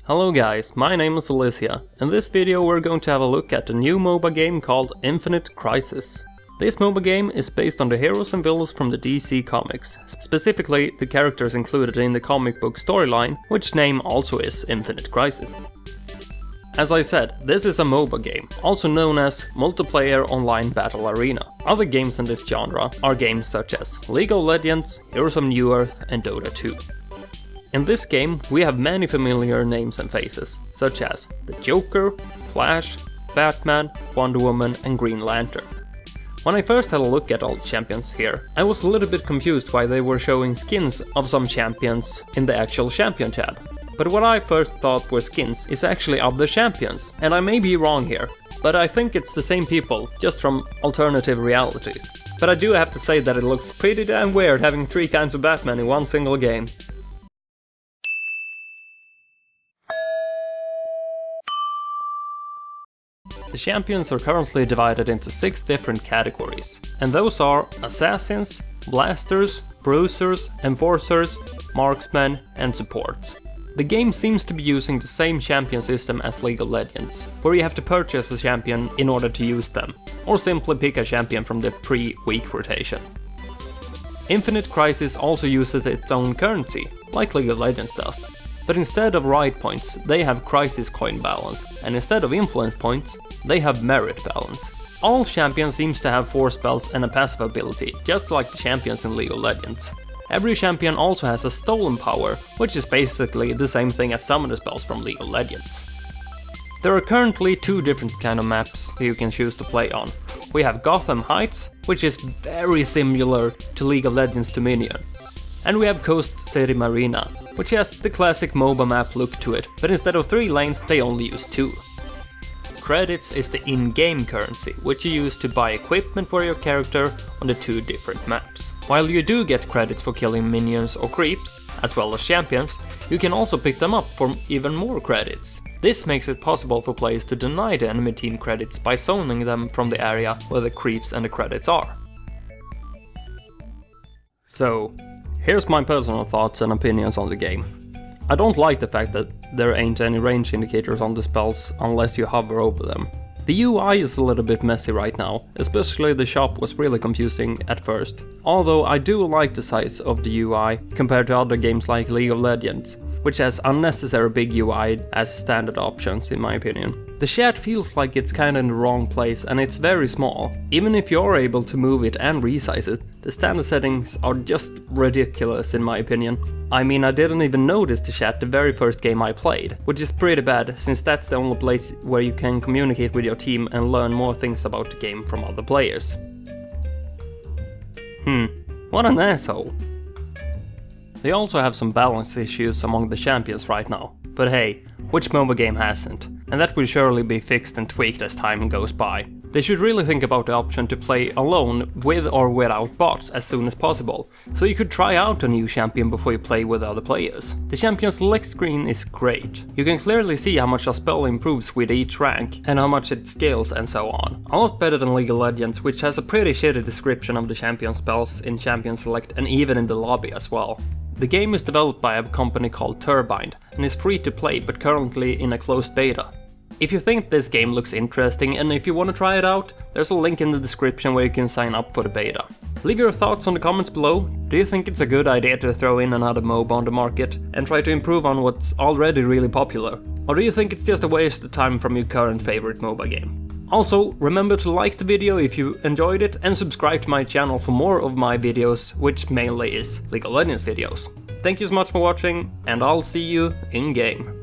Hello guys, my name is Elysiia. In this video we're going to have a look at a new MOBA game called Infinite Crisis. This MOBA game is based on the heroes and villains from the DC comics, specifically the characters included in the comic book storyline, which name also is Infinite Crisis. As I said, this is a MOBA game, also known as Multiplayer Online Battle Arena. Other games in this genre are games such as League of Legends, Heroes of New Earth and Dota 2. In this game, we have many familiar names and faces, such as the Joker, Flash, Batman, Wonder Woman and Green Lantern. When I first had a look at all the champions here, I was a little bit confused why they were showing skins of some champions in the actual champion tab. But what I first thought were skins is actually other champions, and I may be wrong here, but I think it's the same people, just from alternative realities. But I do have to say that it looks pretty damn weird having 3 kinds of Batman in one single game. The champions are currently divided into 6 different categories, and those are Assassins, Blasters, Bruisers, Enforcers, Marksmen and Supports. The game seems to be using the same champion system as League of Legends, where you have to purchase a champion in order to use them, or simply pick a champion from the pre-week rotation. Infinite Crisis also uses its own currency, like League of Legends does. But instead of ride points, they have crisis coin balance, and instead of influence points, they have merit balance. All champions seems to have 4 spells and a passive ability, just like the champions in League of Legends. Every champion also has a stolen power, which is basically the same thing as summoner spells from League of Legends. There are currently 2 different kind of maps you can choose to play on. We have Gotham Heights, which is very similar to League of Legends Dominion. And we have Coast City Marina, which has the classic MOBA map look to it, but instead of 3 lanes they only use 2. Credits is the in-game currency, which you use to buy equipment for your character on the 2 different maps. While you do get credits for killing minions or creeps, as well as champions, you can also pick them up for even more credits. This makes it possible for players to deny the enemy team credits by zoning them from the area where the creeps and the credits are. So, here's my personal thoughts and opinions on the game. I don't like the fact that there ain't any range indicators on the spells unless you hover over them. The UI is a little bit messy right now, especially the shop was really confusing at first. Although I do like the size of the UI compared to other games like League of Legends, which has unnecessary big UI as standard options in my opinion. The chat feels like it's kinda in the wrong place and it's very small. Even if you're able to move it and resize it, the standard settings are just ridiculous in my opinion. I mean, I didn't even notice the chat the very first game I played, which is pretty bad since that's the only place where you can communicate with your team and learn more things about the game from other players. What an asshole. They also have some balance issues among the champions right now, but hey, which MOBA game hasn't? And that will surely be fixed and tweaked as time goes by. They should really think about the option to play alone with or without bots as soon as possible, so you could try out a new champion before you play with other players. The champion select screen is great. You can clearly see how much a spell improves with each rank, and how much it scales and so on. A lot better than League of Legends, which has a pretty shitty description of the champion spells in champion select and even in the lobby as well. The game is developed by a company called Turbine, and is free to play but currently in a closed beta. If you think this game looks interesting and if you want to try it out, there's a link in the description where you can sign up for the beta. Leave your thoughts on the comments below. Do you think it's a good idea to throw in another MOBA on the market and try to improve on what's already really popular? Or do you think it's just a waste of time from your current favorite MOBA game? Also, remember to like the video if you enjoyed it and subscribe to my channel for more of my videos, which mainly is League of Legends videos. Thank you so much for watching, and I'll see you in game.